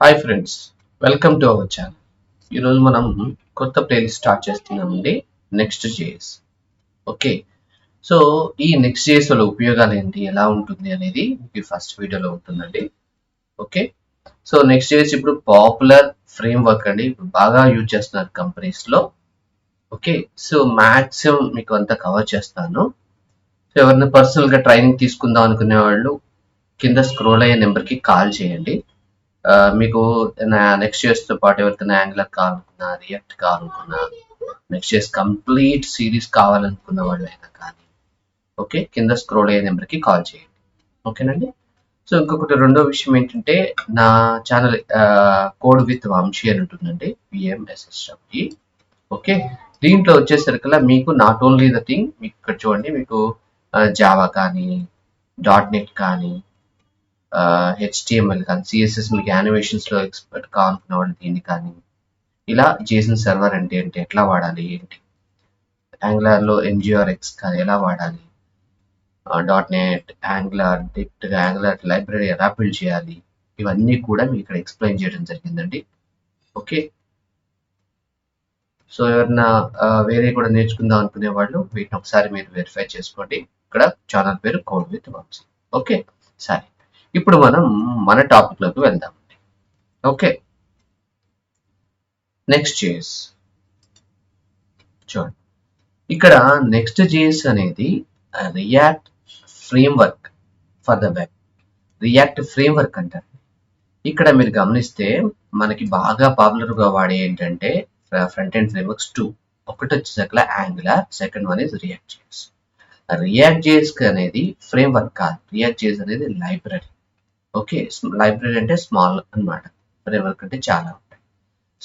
Hi friends, welcome to our channel. ఈరోజు మనం కొత్త ప్లేలిస్ట్ స్టార్ట్ చేస్తున్నామండి. Next JS. ఓకే, సో ఈ నెక్స్ట్ జేఎస్ వల్ల ఉపయోగాలు ఏంటి, ఎలా ఉంటుంది అనేది మీకు ఫస్ట్ వీడియోలో ఉంటుందండి. ఓకే, సో నెక్స్ట్ జేఎస్ ఇప్పుడు పాపులర్ ఫ్రేమ్ వర్క్ అండి. ఇప్పుడు బాగా యూజ్ చేస్తున్నారు కంపెనీస్లో. ఓకే, సో మ్యాక్సిమం మీకు అంతా కవర్ చేస్తాను. సో ఎవరైనా పర్సనల్గా ట్రైనింగ్ తీసుకుందాం అనుకునే వాళ్ళు కింద స్క్రోల్ అయ్యే నెంబర్కి కాల్ చేయండి. మీకు నెక్స్ట్ తో పాటు ఎవరికైనా యాంగులర్ కావాలనుకున్నా, రియాక్ట్ కావాలనుకున్నా, నెక్స్ట్ ఇయర్స్ కంప్లీట్ సిరీస్ కావాలనుకున్న వాళ్ళు అయినా కానీ ఓకే, కింద స్క్రోల్ అయ్యే నెంబర్కి కాల్ చేయండి. ఓకేనండి. సో ఇంకొకటి రెండో విషయం ఏంటంటే, నా ఛానల్ కోడ్ విత్ వంశీ అని ఉంటుందండి, PMSSWE. ఓకే, దీంట్లో వచ్చేసరికల్లా మీకు నాట్ ఓన్లీ ద థింగ్, మీకు ఇక్కడ చూడండి, మీకు జావా కానీ, .NET కానీ, HTML కానీ, CSS మీకు యానిమేషన్స్లో ఎక్స్పర్ట్ కావాలనుకున్న వాళ్ళు దీన్ని కానీ, ఇలా JSON సర్వర్ అంటే ఏంటి, ఎట్లా వాడాలి ఏంటి, యాంగులర్లో NGRX కానీ ఎలా వాడాలి, .NET, యాంగులర్, యాంగులర్ లైబ్రరీ ఎలా బిల్డ్ చేయాలి, ఇవన్నీ కూడా మీకు ఇక్కడ ఎక్స్ప్లెయిన్ చేయడం జరిగిందండి. ఓకే, సో ఎవరైనా వేరే కూడా నేర్చుకుందాం అనుకునే వాళ్ళు వీటిని ఒకసారి మీరు వెరిఫై చేసుకోండి. ఇక్కడ ఛానల్ పేరు కోడ్ విత్ వంశీ. ఓకే, సరే, ఇప్పుడు మనం మన టాపిక్లోకి వెళ్దాం. ఓకే, నెక్స్ట్ జేఎస్ చూడండి. ఇక్కడ నెక్స్ట్ జేఎస్ అనేది react framework for the web. React framework అంటారు. ఇక్కడ మీరు గమనిస్తే మనకి బాగా పాపులర్గా వాడే ఏంటంటే ఫ్రంట్ ఎండ్ ఫ్రేమ్వర్క్స్ 2. ఒకటి వచ్చేసరికి angular, second one is react JS. React JS అనేది ఫ్రేమ్వర్క్ కాదు, రియాక్ట్ జేఎస్ అనేది లైబ్రరీ. ఓకే, లైబ్రరీ అంటే స్మాల్ అన్నమాట, ఫ్రేమ్వర్క్ అంటే చాలా ఉంటాయి.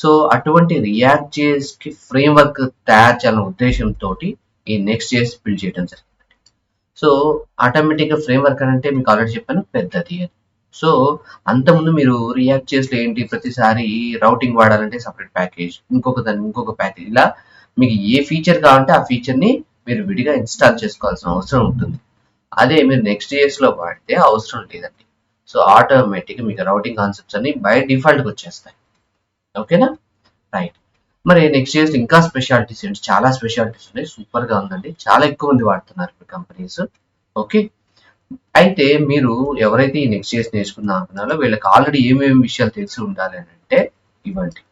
సో అటువంటి రియాక్ట్ జేఎస్ కి ఫ్రేమ్వర్క్ తయారు చేయాలనే ఉద్దేశంతో ఈ నెక్స్ట్ జేఎస్ బిల్డ్ చేయడం జరిగింది. సో ఆటోమేటిక్గా ఫ్రేమ్వర్క్ అంటే మీకు ఆల్రెడీ చెప్పాను, పెద్దది అని. సో అంతకుముందు మీరు రియాక్ట్ జేఎస్లో ఏంటి, ప్రతిసారి రౌటింగ్ వాడాలంటే సపరేట్ ప్యాకేజ్, ఇంకొక ప్యాకేజ్, ఇలా మీకు ఏ ఫీచర్ కావాలంటే ఆ ఫీచర్ని మీరు విడిగా ఇన్స్టాల్ చేసుకోవాల్సిన అవసరం ఉంటుంది. అదే మీరు నెక్స్ట్ జేఎస్లో వాడితే అవసరం లేదండి. సో ఆటోమేటిక్గా మీకు రౌటింగ్ కాన్సెప్ట్స్ అన్ని బై డిఫాల్ట్గా వచ్చేస్తాయి. ఓకేనా, రైట్. మరి నెక్స్ట్ జేఎస్ ఇంకా స్పెషాలిటీస్ ఏంటి, చాలా స్పెషాలిటీస్ ఉన్నాయి, సూపర్గా ఉందండి, చాలా ఎక్కువ మంది వాడుతున్నారు ఇప్పుడు కంపెనీస్. ఓకే, అయితే మీరు ఎవరైతే ఈ నెక్స్ట్ జేఎస్ నేర్చుకుందాం అనుకున్నారో వీళ్ళకి ఆల్రెడీ ఏమేమి విషయాలు తెలిసి ఉండాలి అని అంటే ఇవ్వండి.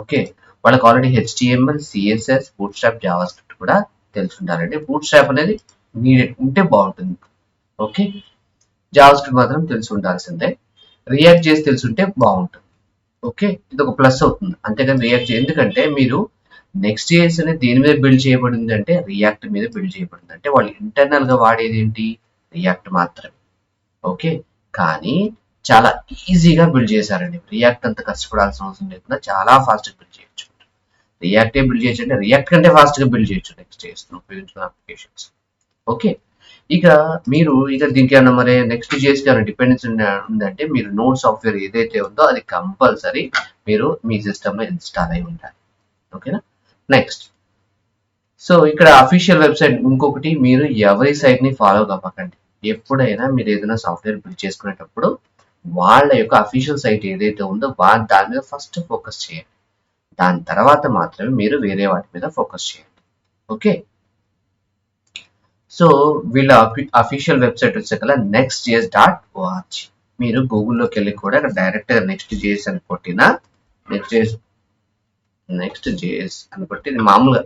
ఓకే, వాళ్ళకి already HTML, CSS, bootstrap, JavaScript కూడా తెలిసి ఉండాలండి. బూట్స్ట్రాప్ అనేది నీడెడ్ ఉంటే బాగుంటుంది. ఓకే, జావాస్క్రిప్ట్ మాత్రం తెలిసి ఉండాల్సిందే. రియాక్ట్ చేసి తెలిసి ఉంటే బాగుంటుంది. ఓకే, ఇది ఒక ప్లస్ అవుతుంది. అంతేకాని రియాక్ట్ ఎందుకంటే మీరు నెక్స్ట్ జేఎస్ అనేది దేని మీద బిల్డ్ చేయబడింది అంటే రియాక్ట్ మీద బిల్డ్ చేయబడింది. అంటే వాళ్ళు ఇంటర్నల్ గా వాడేది ఏంటి, రియాక్ట్ మాత్రమే. ఓకే, కానీ చాలా ఈజీగా బిల్డ్ చేశారండి. రియాక్ట్ అంత కష్టపడాల్సిన అవసరం లేకుండా చాలా ఫాస్ట్గా బిల్డ్ చేయొచ్చు. రియాక్టే బిల్డ్ చేయొచ్చు అంటే రియాక్ట్ కంటే ఫాస్ట్గా బిల్డ్ చేయొచ్చు నెక్స్ట్ జేఎస్ ఉపయోగించుకున్న అప్లికేషన్స్. ఓకే, ఇక మీరు దీనికి ఏమన్నా మరి నెక్స్ట్ జేఎస్ ఏమైనా డిపెండెన్స్ ఉందంటే మీరు నోడ్ సాఫ్ట్వేర్ ఏదైతే ఉందో అది కంపల్సరీ మీరు మీ సిస్టంలో ఇన్స్టాల్ అయి ఉండాలి. ఓకేనా, నెక్స్ట్. సో ఇక్కడ అఫీషియల్ వెబ్సైట్ ఇంకొకటి, మీరు ఎవరి సైట్ని ఫాలో కాపకండి. ఎప్పుడైనా మీరు ఏదైనా సాఫ్ట్వేర్ బిల్డ్ చేసుకునేటప్పుడు వాళ్ళ యొక్క అఫీషియల్ సైట్ ఏదైతే ఉందో దాని మీద ఫస్ట్ ఫోకస్ చేయండి. దాని తర్వాత మాత్రమే మీరు వేరే వాటి మీద ఫోకస్ చేయండి. ఓకే, సో వీళ్ళ అఫీషియల్ వెబ్సైట్ వచ్చేకల్లా nextjs.org. మీరు గూగుల్లోకి వెళ్ళి కూడా డైరెక్ట్గా నెక్స్ట్ జేఎస్ అని కొట్టినా నెక్స్ట్ జేఎస్ అని కొట్టి మామూలుగా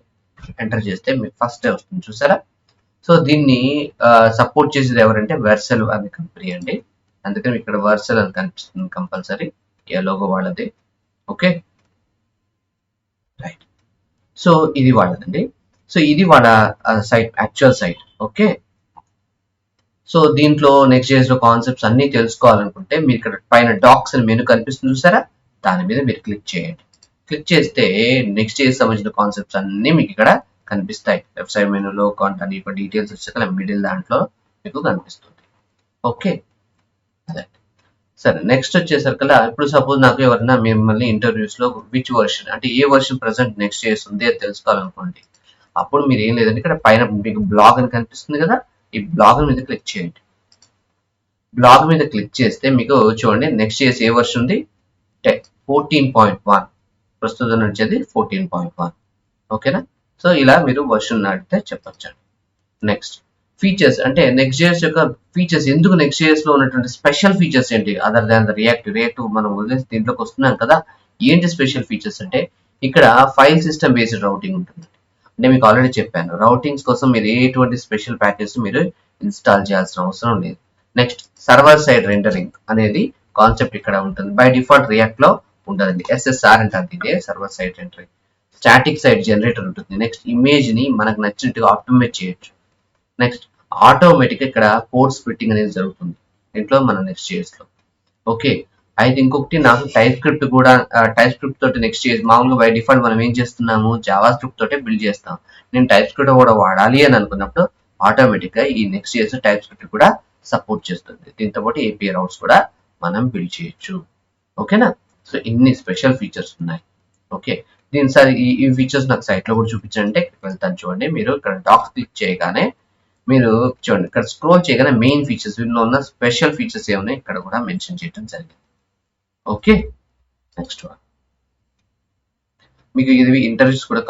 ఎంటర్ చేస్తే మీకు ఫస్ట్ వస్తుంది, చూసారా. సో దీన్ని సపోర్ట్ చేసేది ఎవరంటే వెర్సెల్ అనే కంపెనీ అండి. అందుకని ఇక్కడ వెర్సెల్ అని కనిపిస్తుంది కంపల్సరీ, ఏ లోగో వాళ్ళది. Okay, right. సో ఇది వాళ్ళదండి. సో ఇది వాళ్ళ site, actual site. Okay, so దీంట్లో నెక్స్ట్ జేఎస్ లో కాన్సెప్ట్స్ అన్ని తెలుసుకోవాలనుకుంటే మీరు ఇక్కడ పైన డాక్స్ అని మెనూ కనిపిస్తుంది చూసారా, దాని మీద మీరు క్లిక్ చేయండి. క్లిక్ చేస్తే నెక్స్ట్ జేఎస్ సంబంధించిన కాన్సెప్ట్స్ అన్ని మీకు ఇక్కడ కనిపిస్తాయి. లెఫ్ట్ సైడ్ మెనూలో కాంటాక్ట్ యొక్క డీటెయిల్స్ వచ్చాక మిడిల్ దాంట్లో మీకు కనిపిస్తుంది. ఓకే, అదే. సరే, నెక్స్ట్ వచ్చేసరికల్లా ఇప్పుడు సపోజ్ నాకు ఎవరైనా మిమ్మల్ని ఇంటర్వ్యూస్ లో విచ్ వర్షన్ అంటే ఏ వర్షన్ ప్రెసెంట్ నెక్స్ట్ జేఎస్ ఉంది అని తెలుసుకోవాలనుకోండి, అప్పుడు మీరు ఏం లేదంటే ఇక్కడ పైన మీకు బ్లాగ్ అని కనిపిస్తుంది కదా, ఈ బ్లాగ్ మీద క్లిక్ చేయండి. బ్లాగ్ మీద క్లిక్ చేస్తే మీకు చూడండి నెక్స్ట్ జేఎస్ ఏ వర్షన్ ఉంది, 14.1 ప్రస్తుతం నడిచేది 14.1. ఓకేనా. సో ఇలా మీరు వర్షన్ నడితే చెప్పొచ్చు. నెక్స్ట్ ఫీచర్స్ అంటే నెక్స్ట్ జేఎస్ యొక్క ఫీచర్స్, ఎందుకు నెక్స్ట్ జేఎస్ లో ఉన్నటువంటి స్పెషల్ ఫీచర్స్ ఏంటి అదర్ దాన్ ద రియాక్ట్ మనం వదిలేసి దీంట్లోకి వస్తున్నాం కదా. ఏంటి స్పెషల్ ఫీచర్స్ అంటే ఇక్కడ ఫైల్ సిస్టమ్ బేస్డ్ రౌటింగ్ ఉంటుంది. అంటే మీకు ఆల్రెడీ చెప్పాను, రౌటింగ్స్ కోసం మీరు ఎటువంటి స్పెషల్ ప్యాకేజ్ మీరు ఇన్స్టాల్ చేయాల్సిన అవసరం లేదు. నెక్స్ట్ సర్వర్ సైడ్ రెండరింగ్ అనేది కాన్సెప్ట్ ఇక్కడ ఉంటుంది. బై డిఫాల్ట్ రియాక్ట్ లో ఉంటుంది, SSR అంటారు ఇదే server side rendering. Static side generator ఉంటుంది. నెక్స్ట్ ఇమేజ్ ని మనకు నచ్చినట్టుగా ఆటోమేట్ చేయొచ్చు. నెక్స్ట్ ఆటోమేటిక్ ఇక్కడ కోడ్ స్ప్లిట్టింగ్ అనేది జరుగుతుంది దీంట్లో మన నెక్స్ట్ జేఎస్ లో. ఓకే, అయితే ఇంకొకటి నాకు టైప్ స్క్రిప్ట్ కూడా, టైప్ స్క్రిప్ట్ తోటి నెక్స్ట్ జేఎస్ మామూలుగా బై డిఫాల్ట్ మనం ఏం చేస్తున్నాము, జావా స్క్రిప్ట్ తోటే బిల్డ్ చేస్తాం. నేను టైప్ స్క్రిప్ట్ కూడా వాడాలి అని అనుకున్నప్పుడు ఆటోమేటిక్ గా ఈ నెక్స్ట్ జేఎస్ టైప్ స్క్రిప్ట్ కూడా సపోర్ట్ చేస్తుంది. దీంతో పాటు API రౌట్స్ కూడా మనం బిల్డ్ చేయొచ్చు. ఓకేనా. సో ఇన్ని స్పెషల్ ఫీచర్స్ ఉన్నాయి. ఓకే, దీని సార్ ఈ ఫీచర్స్ నాకు సైట్ లో కూడా చూపించండి. ఇక్కడికి వెళ్తాను చూడండి. మీరు ఇక్కడ డాక్స్ క్లిక్ చేయగానే మీరు చూడండి, ఇక్కడ స్క్రోల్ చేయగానే మెయిన్ ఫీచర్స్, వీటిలో ఉన్న స్పెషల్ ఫీచర్స్ ఏమున్నాయి ఇక్కడ కూడా మెన్షన్ చేయడం జరిగింది. ఓకే, నెక్స్ట్ వన్ మీకు ఇది ఇంటర్వ్యూస్ కూడా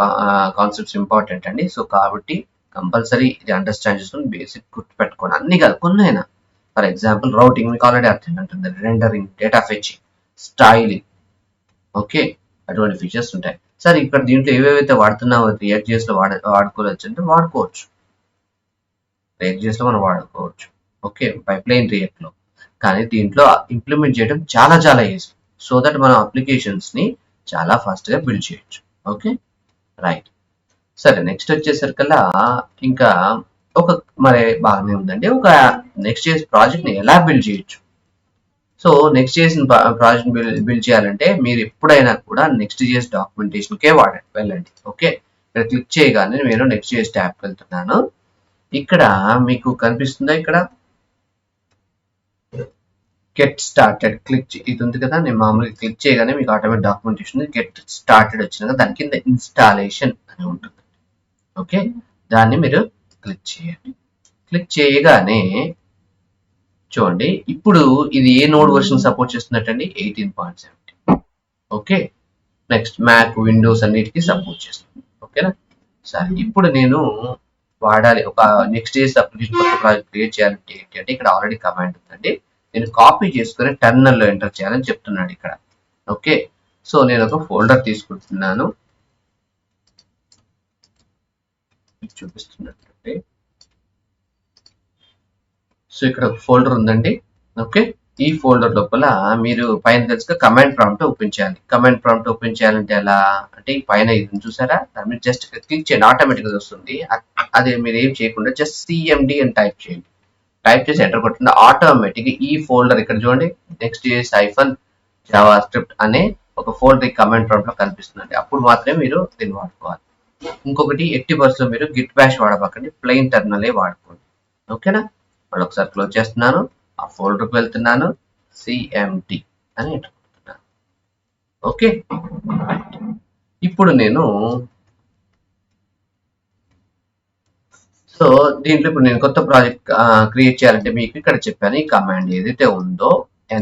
కాన్సెప్ట్స్ ఇంపార్టెంట్ అండి. సో కాబట్టి కంపల్సరీ ఇది అండర్స్టాండ్ చేసుకుని బేసిక్ గుర్తు పెట్టుకోండి. అన్ని కాదు, కొన్ని అయినా. ఫర్ ఎగ్జాంపుల్ రౌటింగ్ మీకు ఆల్రెడీ అర్థం ఉంటుంది, rendering, data fetching, styling. Okay, అటువంటి ఫీచర్స్ ఉంటాయి. సార్ ఇక్కడ దీంట్లో ఏవేవైతే వాడుతున్నామో రియాక్ట్ జేఎస్ లో వాడుకోవచ్చు అంటే వాడుకోవచ్చు, రియాక్ట్ జేఎస్ లో మనం వాడుకోవచ్చు. ఓకే, పైప్లైన్ రియాక్ట్ లో. కానీ దీంట్లో ఇంప్లిమెంట్ చేయడం చాలా చాలా ఈజీ, సో దట్ మనం అప్లికేషన్స్ ని చాలా ఫాస్ట్ గా బిల్డ్ చేయొచ్చు. Okay, right. సరే, నెక్స్ట్ వచ్చేసరికల్లా ఇంకా ఒక మరి బాగానే ఉందండి, ఒక నెక్స్ట్ జేఎస్ ప్రాజెక్ట్ ని ఎలా బిల్డ్ చేయొచ్చు. So next JS project build చేయాలంటే మీరు ఎప్పుడైనా కూడా నెక్స్ట్ జేఎస్ డాక్యుమెంటేషన్ కే వెళ్ళండి. ఓకే, ఇక్కడ క్లిక్ చేయగానే నేను నెక్స్ట్ జేఎస్ ట్యాబ్కి వెళ్తున్నాను. ఇక్కడ మీకు కనిపిస్తుందా, ఇక్కడ గెట్ స్టార్టెడ్ క్లిక్ ఇది ఉంది కదా. నేను మామూలుగా క్లిక్ చేయగానే మీకు ఆటోమేటిక్ డాక్యుమెంటేషన్ గెట్ స్టార్టెడ్ వచ్చినాక దాని కింద ఇన్స్టాలేషన్ అని ఉంటుంది. ఓకే, దాన్ని మీరు క్లిక్ చేయండి. క్లిక్ చేయగానే చూడండి, ఇప్పుడు ఇది ఏ నోడ్ వర్షన్ సపోర్ట్ చేస్తున్నట్టండి, 18.7. ఓకే, నెక్స్ట్ మ్యాక్, విండోస్ అన్నిటికీ సపోర్ట్ చేస్తుంది. ఓకేనా. సరే, ఇప్పుడు నేను వాడాలి ఒక నెక్స్ట్ జేఎస్ అప్లికేషన్ కొత్త ప్రాజెక్ట్ క్రియేట్ చేయాలంటే ఏంటి అంటే ఇక్కడ ఆల్రెడీ కమాండ్ ఉందండి, నేను కాపీ చేసుకుని టెర్మినల్ లో ఎంటర్ చేయాలని చెప్తున్నాడు ఇక్కడ. ఓకే, సో నేను ఒక ఫోల్డర్ తీసుకుంటున్నాను, చూపిస్తున్నట్టు. సో ఇక్కడ ఒక ఫోల్డర్ ఉందండి. ఓకే, ఈ ఫోల్డర్ లోపల మీరు పైన తెలుసుగా కమాండ్ ప్రాంప్ట్ ఓపెన్ చేయాలి. కమాండ్ ప్రాంప్ట్ ఓపెన్ చేయాలంటే ఎలా అంటే ఈ పైన ఇది చూసారా, మీరు జస్ట్ క్లిక్ చేయండి, ఆటోమేటిక్ గా వస్తుంది. అదే మీరు ఏం చేయకుండా జస్ట్ CMD అని టైప్ చేయండి. టైప్ చేసి ఎంటర్ కొట్టిన ఆటోమేటిక్ ఈ ఫోల్డర్ ఇక్కడ చూడండి, నెక్స్ట్ జేఎస్ జావా స్క్రిప్ట్ అనే ఒక ఫోల్డర్ కమాండ్ ప్రాంప్ట్ లో కనిపిస్తుంది. అప్పుడు మాత్రమే మీరు దీన్ని వాడుకోవాలి. ఇంకొకటి ఎట్టి పరిస్థితుల్లో మీరు గిట్ బ్యాష్ వాడబాకండి, ప్లెయిన్ టెర్మినల్ వాడుకోండి. ఓకేనా. మళ్ళీ ఒకసారి క్లోజ్ చేస్తున్నాను, ఆ ఫోల్డర్కి వెళ్తున్నాను, CMD అని ఎంటర్ కొడుతున్నాను. ఓకే, ఇప్పుడు నేను సో దీంట్లో ఇప్పుడు నేను కొత్త ప్రాజెక్ట్ క్రియేట్ చేయాలంటే మీకు ఇక్కడ చెప్పాను, ఈ కమాండ్ ఏదైతే ఉందో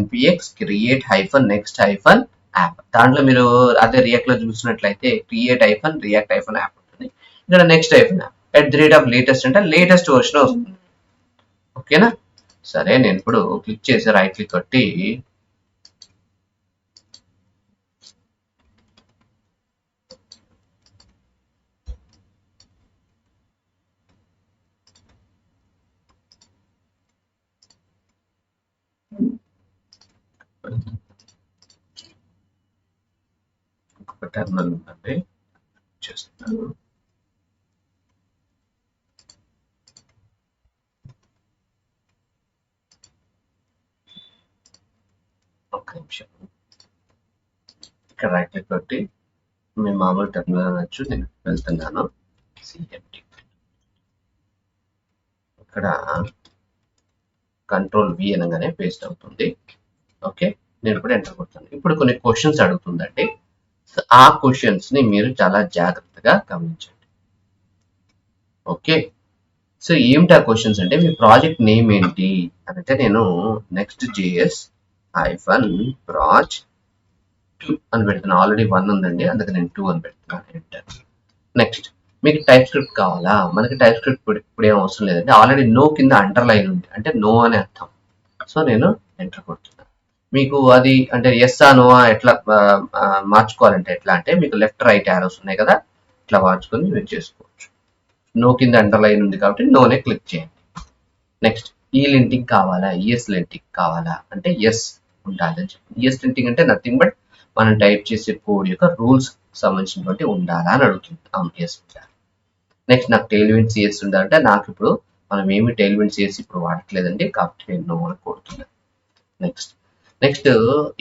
npx create -next -app. దాంట్లో మీరు అదే రియాక్ట్ లో చూసినట్లయితే create -react -app ఉంటుంది. ఇక్కడ నెక్స్ట్ -app @latest అంటే లేటెస్ట్ వర్షన్ వస్తుంది. ఓకేనా. సరే, నేను ఇప్పుడు క్లిక్ చేసి రైట్ క్లిక్ కొట్టి ఇంకొక టెర్మినల్ ఉందండి చేస్తున్నాను. ఒక నిమిషం, ఇక్కడ రైట్ క్లిక్ కొట్టి మీ మామూలు టెర్మినల్ అనొచ్చు, నేను వెళ్తున్నాను. CMD ఇక్కడ Ctrl+V అనగానే పేస్ట్ అవుతుంది. ఓకే, నేను ఇప్పుడు ఎంటర్ కొడతాను. ఇప్పుడు కొన్ని క్వశ్చన్స్ అడుగుతుందండి, ఆ క్వశ్చన్స్ ని మీరు చాలా జాగ్రత్తగా గమనించండి. ఓకే, సో ఏమిటి ఆ క్వశ్చన్స్ అంటే మీ ప్రాజెక్ట్ నేమ్ ఏంటి అంటే నేను నెక్స్ట్ జేఎస్ -proj 2 అని పెడుతున్నాను. ఆల్రెడీ 1 ఉందండి, అందుకే నేను 2 అని పెడుతున్నాను. ఎంటర్. నెక్స్ట్ మీకు టైప్ స్క్రిప్ట్ కావాలా? మనకి టైప్ స్క్రిప్ట్ ఇప్పుడు ఏం అవసరం లేదండి, ఆల్రెడీ నో కింద అండర్లైన్ ఉంది, అంటే నో అని అర్థం. సో నేను ఎంటర్ కొడుతున్నాను. మీకు అది అంటే ఎస్ ఆ నో ఎట్లా మార్చుకోవాలంటే ఎట్లా అంటే మీకు లెఫ్ట్ రైట్ యారోస్ ఉన్నాయి కదా, ఇట్లా మార్చుకొని మీరు చేసుకోవచ్చు. నో కింద అండర్లైన్ ఉంది కాబట్టి నోనే క్లిక్ చేయండి. నెక్స్ట్ ఈ లింటింగ్ కావాలా, ఈఎస్ లింటింగ్ కావాలా అంటే ఎస్ ఉండాలి అని చెప్పి. ఈఎస్ లింటింగ్ అంటే నథింగ్ బట్ మనం టైప్ చేసే కోడ్ యొక్క రూల్స్ సంబంధించినటువంటి ఉండాలా అని అడుగుతుంది. అవును, ఎస్ ఉండాలి. నెక్స్ట్ నాకు టైల్విండ్ సిఎస్ ఉండాలంటే నాకు ఇప్పుడు మనం ఏమి టైల్విండ్ సిఎస్ ఇప్పుడు వాడట్లేదండి, కాబట్టి నేను నో అని కొడుతున్నాను. నెక్స్ట్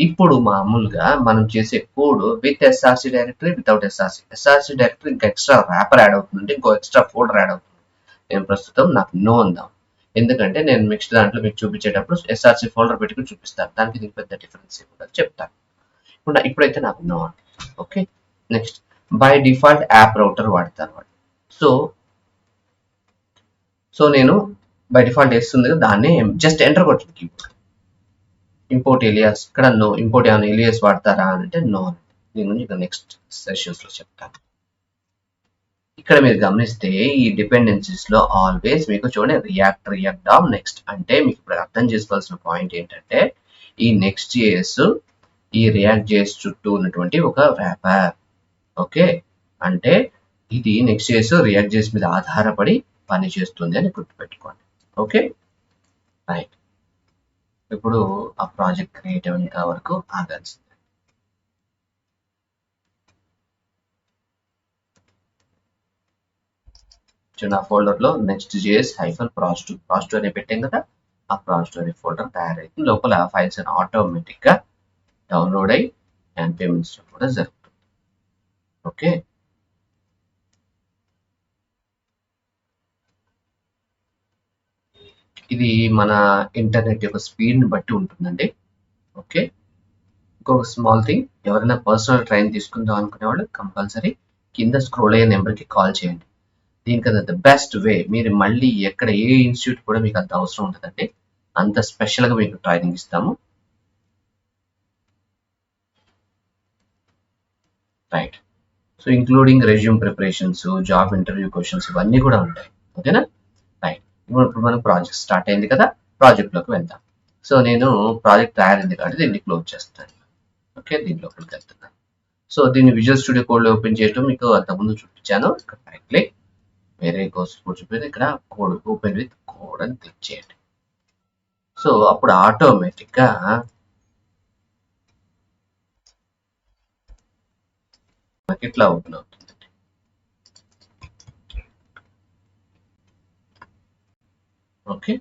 ఇప్పుడు మామూలుగా మనం చేసే code with SRC directory, without SRC directory ఇంకా ఎక్స్ట్రా ర్యాపర్ యాడ్ అవుతుంది, ఇంకో ఎక్స్ట్రా ఫోల్డర్ యాడ్ అవుతుంది. నేను ప్రస్తుతం నాకు నో అందాం, ఎందుకంటే నేను నెక్స్ట్ దాంట్లో మీకు చూపించేటప్పుడు ఎస్ఆర్సి ఫోల్డర్ పెట్టుకుని చూపిస్తాను, దానికి దీనికి పెద్ద డిఫరెన్స్ ఏముంటుంది చెప్తాను. ఇప్పుడైతే నాకు నో అండి. Okay. Next by default app router వాడతాను వాడు. సో నేను బై డిఫాల్ట్ వేస్తుంది కదా, దాన్ని జస్ట్ ఎంటర్ కొట్టింది కీబోర్డ్. ఇంపోర్ట్ ఎలియాస్, ఇక్కడ నో. ఇంపోర్ట్ ఏమైనా ఎలియాస్ వాడతారా అని అంటే నో. దీని గురించి ఇక నెక్స్ట్ సెషన్స్ లో చెప్తాను. ఇక్కడ మీరు గమనిస్తే ఈ డిపెండెన్సీస్ లో ఆల్వేస్ మీకు చూడండి రియాక్ట్ డామ్ నెక్స్ట్ అంటే మీకు ఇప్పుడు అర్థం చేసుకోవాల్సిన పాయింట్ ఏంటంటే ఈ నెక్స్ట్ జేఎస్ ఈ రియాక్ట్ జేఎస్ చుట్టూ ఉన్నటువంటి ఒక వ్యాపర్. ఓకే, అంటే ఇది నెక్స్ట్ జేఎస్ రియాక్ట్ జేఎస్ మీద ఆధారపడి పని చేస్తుంది అని గుర్తుపెట్టుకోండి. Okay right. ఇప్పుడు ఆ ప్రాజెక్ట్ క్రియేట్ అయ్యేంత వరకు ఆగాల్సింది. నా ఫోల్డర్ లో నెక్స్ట్ జేఎస్ హైఫన్ ప్రాజెక్ట్ అని పెట్టాం కదా, ఆ ప్రాజెక్ట్ ఫోల్డర్ తయారైంది. లోపల ఫైల్స్ అని ఆటోమేటిక్ గా డౌన్లోడ్ అయ్యి అండ్ పేమెంట్స్ కూడా జరుగుతుంది. ఓకే, ఇది మన ఇంటర్నెట్ యొక్క స్పీడ్ని బట్టి ఉంటుందండి. ఓకే, ఇంకొక స్మాల్ థింగ్, ఎవరైనా పర్సనల్ ట్రైన్ తీసుకుందాం అనుకునే వాళ్ళు కంపల్సరీ కింద స్క్రోల్ అయ్యే నెంబర్కి కాల్ చేయండి. దీనికన్నా ద బెస్ట్ వే, మీరు మళ్ళీ ఎక్కడ ఏ ఇన్స్టిట్యూట్ కూడా మీకు అంత అవసరం ఉంటుందండి, అంత స్పెషల్గా మీకు ట్రైనింగ్ ఇస్తాము. Right. So including resume preparations, job interview questions ఇవన్నీ కూడా ఉంటాయి. ఓకేనా రైట్. ఇప్పుడు మనం ప్రాజెక్ట్ స్టార్ట్ అయింది కదా, ప్రాజెక్ట్లోకి వెళ్దాం. సో నేను ప్రాజెక్ట్ తయారైంది కాబట్టి దీన్ని క్లోజ్ చేస్తాను. ఓకే, దీని లోపలికి వెళ్తున్నాను. సో దీన్ని విజువల్ స్టూడియో కోడ్లో ఓపెన్ చేయడం మీకు అంతకుముందు చూపించాను. ఇక్కడ రైట్ క్లిక్, వేరే కోర్స్ కూడా చూపించి ఇక్కడ కోడ్ ఓపెన్ విత్ కోడ్ అని క్లిక్ చేయండి. సో అప్పుడు ఆటోమేటిక్గా మనకి ఇట్లా ఓపెన్ అవుతుంది. ఓకే,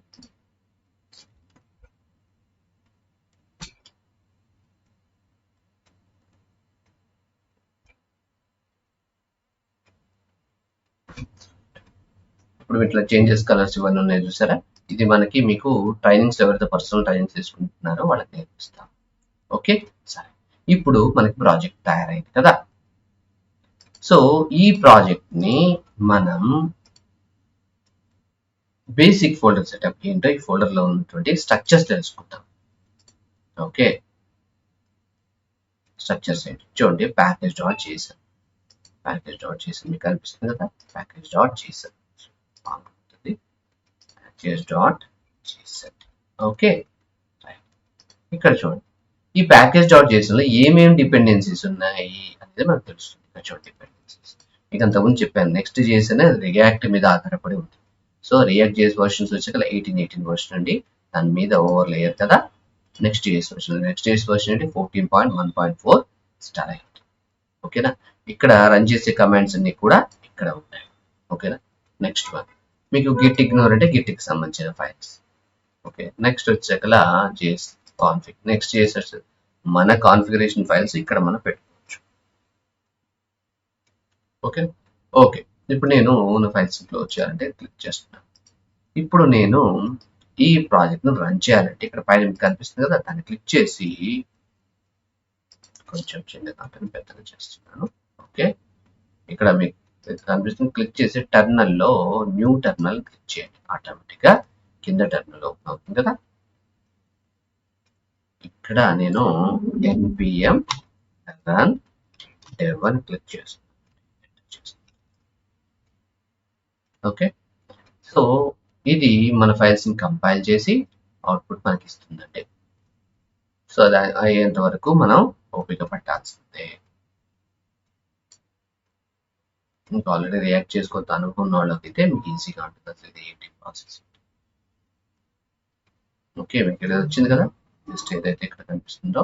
ఇప్పుడు ఇట్లా చేంజెస్ కలర్స్ ఇవన్నీ ఉన్నాయి చూసారా, ఇది మనకి మీకు ట్రైనింగ్స్ ఎవరైతే పర్సనల్ ట్రైనింగ్స్ తీసుకుంటున్నారో వాళ్ళకి నేర్పిస్తాం. ఓకే సరే, ఇప్పుడు మనకి ప్రాజెక్ట్ తయారైంది కదా. సో ఈ ప్రాజెక్ట్ ని మనం బేసిక్ ఫోల్డర్ సెటప్ ఏంటో ఈ ఫోల్డర్ లో ఉన్నటువంటి స్ట్రక్చర్స్ తెలుసుకుంటాం. ఓకే, స్ట్రక్చర్స్ ఏంటి చూడండి, ప్యాకేజ్ డాట్ చేసాం. ప్యాకేజ్ డాట్ చేసాం మీకు కనిపిస్తుంది కదా, ప్యాకేజ్ డాట్ చేసాం. ప్యాకేజ్ డాట్ చేసాం. ఓకే, ఇక్కడ చూడండి ఈ ప్యాకేజ్ డాట్ చేసాం లో ఏమేమి డిపెండెన్సీస్ ఉన్నాయి అనేది మనకు తెలుస్తుంది. ఇక్కడ చూడండి డిపెండెన్సీస్ మీకు అంతకుముందు చెప్పాను, నెక్స్ట్ చేసిన రియాక్ట్ మీద ఆధారపడి ఉంది. సో రియాక్ట్ జేఎస్ వర్షన్స్ వచ్చాక 18 వర్షన్ అండి, దాని మీద ఓవర్ లేయర్ కదా next JS version. Next JS version అంటే 14.1.4 స్టార్ అయింది. ఓకేనా, ఇక్కడ రన్ చేసే కమాండ్స్ అన్ని కూడా ఇక్కడ ఉంటాయి. ఓకేనా, నెక్స్ట్ వన్ మీకు గిట్ ఇగ్నోర్ అంటే గిట్ కి సంబంధించిన ఫైల్స్. ఓకే, నెక్స్ట్ వచ్చాక జేఎస్ కాన్ఫిగ్. నెక్స్ట్ జేఎస్ మన కాన్ఫిగరేషన్ ఫైల్స్ ఇక్కడ మనం పెట్టుకోవచ్చు. ఓకే ఓకే, ఇప్పుడు నేను నా ఫైల్స్ క్లోజ్ చేయాలంటే క్లిక్ చేస్తున్నాను. ఇప్పుడు నేను ఈ ప్రాజెక్ట్ ను రన్ చేయాలంటే ఇక్కడ పైన మీకు కనిపిస్తుంది కదా, దాన్ని క్లిక్ చేసి కొంచెం చిన్నగా పెద్దగా చేస్తున్నాను. ఓకే, ఇక్కడ మీకు కనిపిస్తుంది, క్లిక్ చేసి టెర్మినల్ లో న్యూ టెర్మినల్ క్లిక్ చేయండి. ఆటోమేటిక్ గా కింద టెర్మినల్ ఓపెన్ అవుతుంది కదా. ఇక్కడ నేను npm రన్ dev అని క్లిక్ చేస్తాం. ఓకే, సో ఇది మన ఫైల్స్ ని కంపైల్ చేసి అవుట్పుట్ మనకి ఇస్తుందండి. సో అది అయ్యేంత వరకు మనం ఓపిక పట్టాల్సిందే. మీకు ఆల్రెడీ రియాక్ట్ చేసుకుంటూ అనుకున్న వాళ్ళకి అయితే మీకు ఈజీగా ఉంటుంది అసలు ఇది ఏంటి ప్రాసెస్. ఓకే, మీకు ఇది వచ్చింది కదా, జస్ట్ ఏదైతే ఇక్కడ కనిపిస్తుందో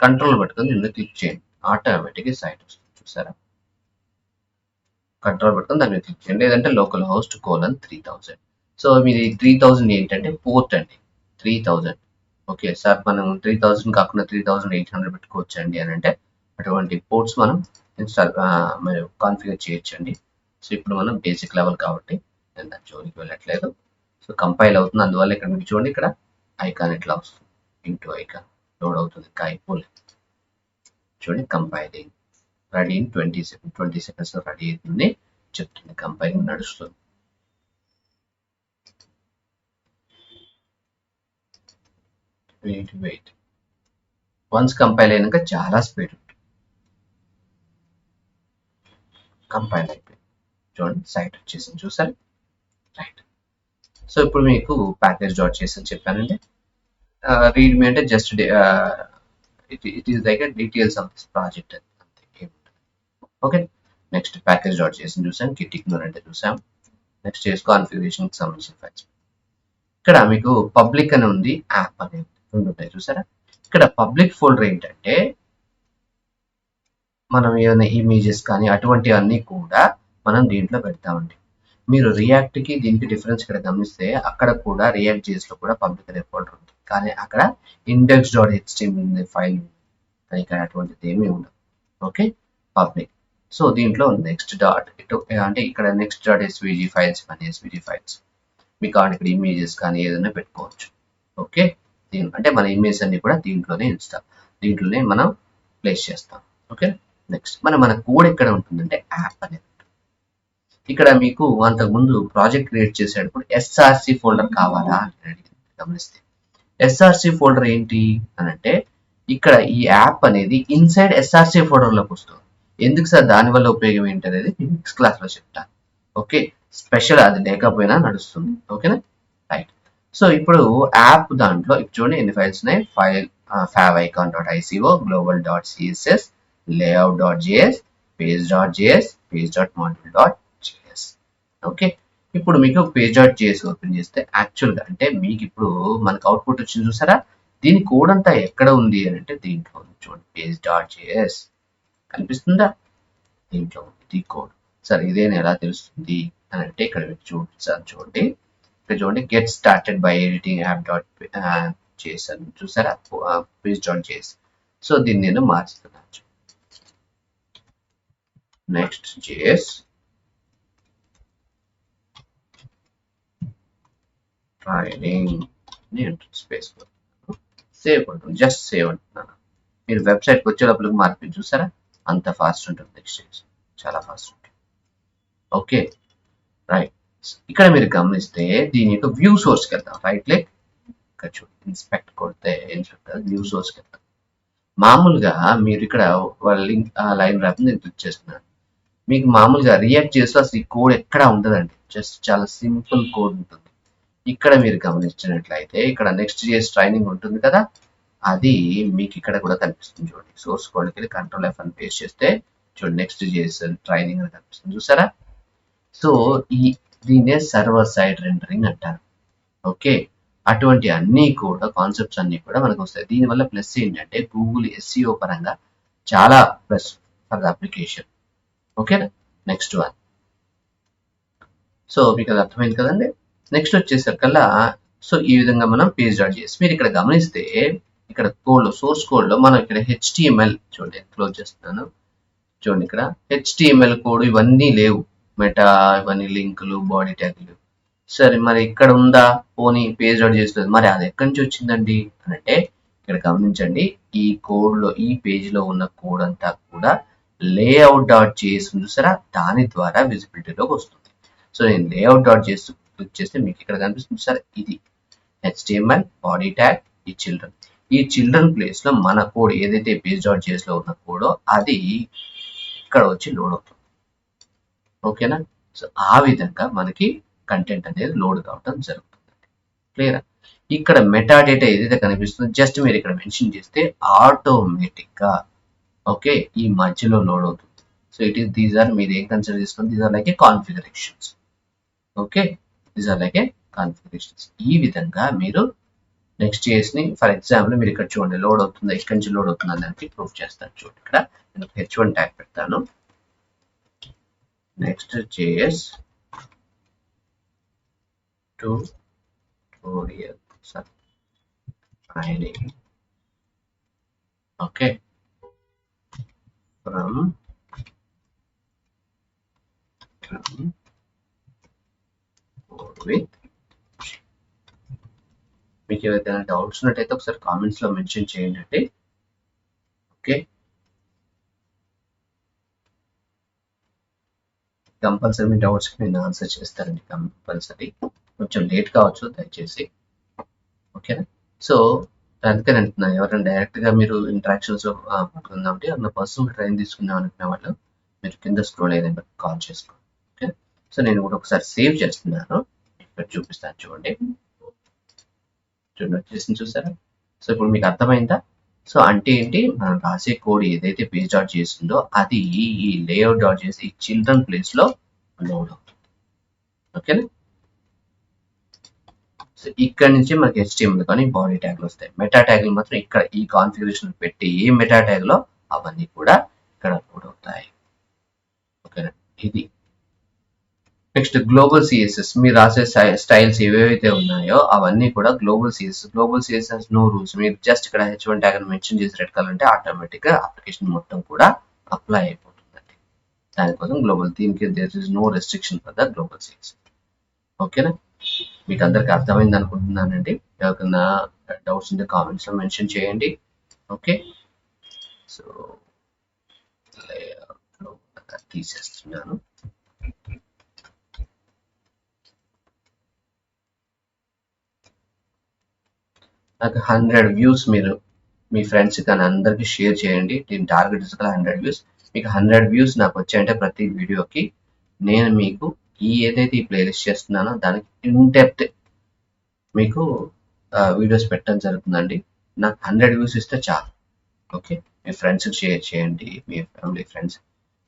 కంట్రోల్ పట్టుకొని దీన్ని క్లిక్ చేయండి, ఆటోమేటిక్గా సైట్ వస్తుంది. చూసారా, కంట్రోల్ పట్టుకొని దాన్ని క్లిక్ చేయండి, లేదంటే లోకల్ హోస్ట్ :3000. సో మీది 3000 ఏంటంటే పోర్ట్ అండి, 3000. ఓకే సార్, మనం 3000 కాకుండా 3800 పెట్టుకోవచ్చు అండి అని అంటే అటువంటి పోర్ట్స్ మనం ఇన్స్టాల్ కాన్ఫిగర్ చేయొచ్చండి. సో ఇప్పుడు మనం బేసిక్ లెవెల్ కాబట్టి నేను దాని జోలికి వెళ్ళట్లేదు. సో కంపైల్ అవుతుంది, అందువల్ల ఇక్కడ మీకు చూడండి, ఇక్కడ ఐకాన్ ఇట్లా వస్తుంది, ఇంటూ ఐకాన్ లోడ్ అవుతుంది, ఇంకా అయిపోలేదు. చూడండి, compiling ready in 20 seconds ready అవుతుంది చెప్తుంది, కంపైలింగ్ నడుస్తుంది. వెయిట్ వన్స్ కంపైల్ అయినాక చాలా స్పీడ్ ఉంటుంది. కంపైల్ అయిపోయింది, చూడండి సైట్ వచ్చేసింది, చూసారు. రైట్, సో ఇప్పుడు మీకు package.js అని చెప్పానండి. రీడ్ మీ అంటే just it is like details of this project అంతే. ఓకే, నెక్స్ట్ package.js చూసాం, గిట్ ఇగ్నోర్ అంటే చూసాం. నెక్స్ట్ చేసి కాన్ఫిగరేషన్ సంబంధించిన ఫైల్స్. ఇక్కడ మీకు పబ్లిక్ అని ఉంది, యాప్ అనేది రెండు ఉంటాయి చూసారా. ఇక్కడ పబ్లిక్ ఫోల్డర్ ఏంటంటే మనం ఏమైనా ఇమేజెస్ కానీ అటువంటివన్నీ కూడా మనం దీంట్లో పెడతామండి. మీరు రియాక్ట్కి దీనికి డిఫరెన్స్ ఇక్కడ గమనిస్తే అక్కడ కూడా రియాక్ట్ జేఎస్లో కూడా పబ్లిక్ అనే ఫోల్డర్ ఉంది, కానీ అక్కడ index.html ఫైల్ ఉంది, కానీ ఇక్కడ అటువంటిది ఏమీ ఉండదు. Okay, public. సో దీంట్లో నెక్స్ట్ డాట్ అంటే ఇక్కడ నెక్స్ట్ డాట్ ఎస్విజి ఫైల్స్ కానీ ఎస్విజి ఫైల్స్ మీకు కావాలి, ఇక్కడ ఇమేజెస్ కానీ ఏదైనా పెట్టుకోవచ్చు. ఓకే, అంటే మన ఇమేజ్ అన్ని కూడా దీంట్లోనే ఇస్తాం, దీంట్లోనే మనం ప్లేస్ చేస్తాం. ఓకే, నెక్స్ట్ మన కోడ్ ఎక్కడ ఉంటుందంటే యాప్ అనేది. ఇక్కడ మీకు అంతకుముందు ప్రాజెక్ట్ క్రియేట్ చేసేటప్పుడు ఎస్ఆర్సి ఫోల్డర్ కావాలా అని అడిగింది, గమనిస్తే ఎస్ఆర్సి ఫోల్డర్ ఏంటి అని అంటే ఇక్కడ ఈ యాప్ అనేది ఇన్సైడ్ ఎస్ఆర్సి ఫోల్డర్లోకి వస్తుంది. ఎందుకు సార్, దానివల్ల ఉపయోగం ఏంటి అనేది నెక్స్ట్ క్లాస్లో చెప్తాను. ఓకే, స్పెషల్ అది లేకపోయినా నడుస్తుంది. ఓకేనా, రైట్. సో ఇప్పుడు యాప్ దాంట్లో చూడండి ఎన్ని ఫైల్స్ ఉన్నాయి, file favicon.ico, global.css, layout.js, page.js, page.module.js. Okay, ఇప్పుడు మీకు page.js ఓపెన్ చేస్తే యాక్చువల్గా అంటే మీకు ఇప్పుడు మనకు అవుట్పుట్ వచ్చింది చూసారా, దీని కోడ్ అంతా ఎక్కడ ఉంది అని అంటే దీంట్లో చూడండి, page.js కనిపిస్తుందా, దీంట్లో ఉంది కోడ్. సరే ఇదేనా ఎలా తెలుస్తుంది అని అంటే ఇక్కడ చూపిస్తాను చూడండి, ఇక్కడ చూడండి గెట్ స్టార్టెడ్ బై ఎడిటింగ్ యాప్.js అని చూసారా, page.js. సో దీన్ని నేను మార్చుతున్నాను, నెక్స్ట్ js ట్రైనింగ్ నేను స్పేస్ సేవ్ ఉంటుంది, జస్ట్ సేవ్ అంటున్నాను. మీరు వెబ్సైట్కి వచ్చే లోపలికి మార్పు చూసారా, అంత ఫాస్ట్ ఉంటుంది, ఎక్స్చేంజ్ చాలా ఫాస్ట్ ఉంటుంది. Okay, right. ఇక్కడ మీరు గమనిస్తే దీని యొక్క వ్యూ సోర్స్కి వెళ్తాం, రైట్ క్లిక్ ఇక్కడ చూడండి, ఇన్స్పెక్ట్ కొడితే ఏం చెప్తారు, వ్యూ సోర్స్కి వెళ్తాం. మామూలుగా మీరు ఇక్కడ లింక్ లైన్ ర్యాప్ నేను క్లిక్ చేస్తున్నాను, మీకు మామూలుగా రియాక్ట్ చేస్తూ అసలు ఈ కోడ్ ఎక్కడ ఉండదండి, జస్ట్ చాలా సింపుల్ కోడ్ ఉంటుంది. ఇక్కడ మీరు గమనించినట్లయితే ఇక్కడ నెక్స్ట్ జేఎస్ ట్రైనింగ్ ఉంటుంది కదా, అది మీకు ఇక్కడ కూడా కనిపిస్తుంది చూడండి. సోర్స్ కోడ్కి వెళ్ళి Ctrl+F అని పేస్ట్ చేస్తే చూడండి నెక్స్ట్ జేఎస్ ట్రైనింగ్ అని కనిపిస్తుంది చూసారా. సో దీన్నే సర్వర్ సైడ్ రెండరింగ్ అంటారు. ఓకే, అటువంటి అన్ని కూడా కాన్సెప్ట్స్ అన్ని కూడా మనకు వస్తాయి. దీనివల్ల ప్లస్ ఏంటంటే గూగుల్ SEO పరంగా చాలా ప్లస్ ఫర్ ద అప్లికేషన్. ఓకేనా, నెక్స్ట్ వన్. సో మీకు అది అర్థమైంది కదండి. నెక్స్ట్ వచ్చేసరికల్లా సో ఈ విధంగా మనం page.js మీరు ఇక్కడ గమనిస్తే ఇక్కడ కోడ్లో సోర్స్ కోడ్లో మనం ఇక్కడ HTML చూడండి, క్లోజ్ చేస్తున్నాను చూడండి, ఇక్కడ HTML కోడ్ ఇవన్నీ లేవు, మెటా ఇవన్నీ లింకులు బాడీ ట్యాగ్లు. సరే మరి ఇక్కడ ఉందా, పోనీ page.js లేదు, మరి అది ఎక్కడి నుంచి వచ్చిందండి అని అంటే ఇక్కడ గమనించండి, ఈ కోడ్లో ఈ పేజ్లో ఉన్న కోడ్ అంతా కూడా layout.js చూసారా, దాని ద్వారా విజిబిలిటీలోకి వస్తుంది. సో నేను layout.js క్లిక్ చేస్తే మీకు ఇక్కడ కనిపిస్తుంది సార్, ఇది HTML బాడీ ట్యాగ్ ఈ చిల్డ్రన్, ఈ చిల్డ్రన్ ప్లేస్ లో మన కోడ్ ఏదైతే base.js లో ఉన్న కోడో అది ఇక్కడ వచ్చి లోడ్ అవుతుంది. ఓకేనా? సో ఆ విధంగా మనకి కంటెంట్ అనేది లోడ్ కావడం జరుగుతుంది. క్లియర్? ఇక్కడ మెటా డేటా ఏదైతే కనిపిస్తుందో జస్ట్ మీరు ఇక్కడ మెన్షన్ చేస్తే ఆటోమేటిక్ గా ఓకే ఈ మధ్యలో లోడ్ అవుతుంది. సో దీస్ ఆర్ మీరు ఏం కన్సిడర్ చేసుకోండి, these are like a configurations. Okay, these are like a configurations. ఈ విధంగా మీరు నెక్స్ట్ JS ని ఫర్ ఎగ్జాంపుల్ మీరు ఇక్కడ చూడండి లోడ్ అవుతుందా, ఇక్కడ నుంచి లోడ్ అవుతుందా అని దానికి ప్రూఫ్ చేస్తాను. చూడండి ఇక్కడ నేను h1 ట్యాగ్ పెడతాను. Next JS tutorial training. Okay, from with మీకు ఏదైనా డౌట్స్ ఉన్నట్టయితే ఒకసారి కామెంట్స్ లో మెన్షన్ చేయండి. ఓకే, కంపల్సరీ మీ డౌట్స్ నేను ఆన్సర్ చేస్తానండి కంపల్సరీ. కొంచెం లేట్ కావచ్చు దయచేసి. ఓకేనా? సో అందుకని అంటున్నా ఎవరైనా డైరెక్ట్ గా మీరు ఇంటరాక్షన్స్ లో పట్టుకుందామంటే ఏమన్నా పర్సనల్ ట్రైన్ తీసుకుందాం అనుకునే వాళ్ళు మీరు కింద స్క్రోల్ అయ్యే నెంబర్ కాల్ చేసుకోండి. ఓకే, సో నేను కూడా ఒకసారి సేవ్ చేస్తున్నాను, ఇక్కడ చూపిస్తాను చూడండి. వచ్చేసింది చూసారా? సో ఇప్పుడు మీకు అర్థమైందా? సో అంటే ఏంటి, మనం రాసే కోడ్ ఏదైతే base.js ఉందో అది ఈ layout.js ఈ చిల్డ్రన్ ప్లేస్ లో లోడ్ అవుతుంది. ఓకేనా? సో ఇక్కడ నుంచి మనకి HTML కానీ బాడీ ట్యాగ్లు వస్తాయి. మెటా ట్యాగ్లు మాత్రం ఇక్కడ ఈ కాన్ఫిగరేషన్ పెట్టి ఏ మెటా ట్యాగ్ లో అవన్నీ కూడా ఇక్కడ లోడ్ అవుతాయి. ఓకేనా? ఇది నెక్స్ట్ గ్లోబల్ సిఎస్ఎస్. మీరు రాసే స్టైల్స్ ఏవైతే ఉన్నాయో అవన్నీ కూడా global CSS. Global CSS no rules. మీరు జస్ట్ ఇక్కడ h1 ట్యాగ్ మెన్షన్ చేసి రెడ్ కలర్ అంటే ఆటోమేటిక్ గా అప్లికేషన్ మొత్తం కూడా అప్లై అయిపోతుందండి. దానికోసం గ్లోబల్, దీనికి there is no restriction for the global CSS. ఓకేనా? మీకు అందరికి అర్థమైంది అనుకుంటున్నానండి. ఎవరికైనా డౌట్స్ ఉంటే కామెంట్స్ లో మెన్షన్ చేయండి. ఓకే, సో తీసేస్తున్నాను. నాకు 100 వ్యూస్ మీరు మీ ఫ్రెండ్స్ కానీ అందరికి షేర్ చేయండి. దీని టార్గెట్ ఇస్ 100 వ్యూస్. మీకు 100 వ్యూస్ నాకు వచ్చాయంటే ప్రతి వీడియోకి నేను మీకు ఏదైతే ఈ ప్లేలిస్ట్ చేస్తున్నానో దానికి ఇన్ డెప్త్ మీకు వీడియోస్ పెట్టడం జరుగుతుందండి. నాకు 100 వ్యూస్ ఇస్తే చాలు. ఓకే, మీ ఫ్రెండ్స్కి షేర్ చేయండి, మీ ఫ్యామిలీ ఫ్రెండ్స్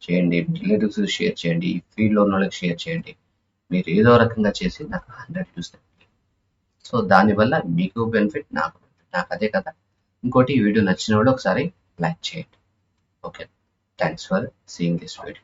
చేయండి, రిలేటివ్స్ షేర్ చేయండి, ఈ ఫీల్డ్లో ఉన్న వాళ్ళకి షేర్ చేయండి. మీరు ఏదో రకంగా చేసి నాకు 100 వ్యూస్. సో దానివల్ల మీకు బెనిఫిట్, నాకు అదే కదా. ఇంకోటి ఈ వీడియో నచ్చిన వాళ్ళు ఒకసారి లైక్ చేయండి. Okay, thanks for seeing this video.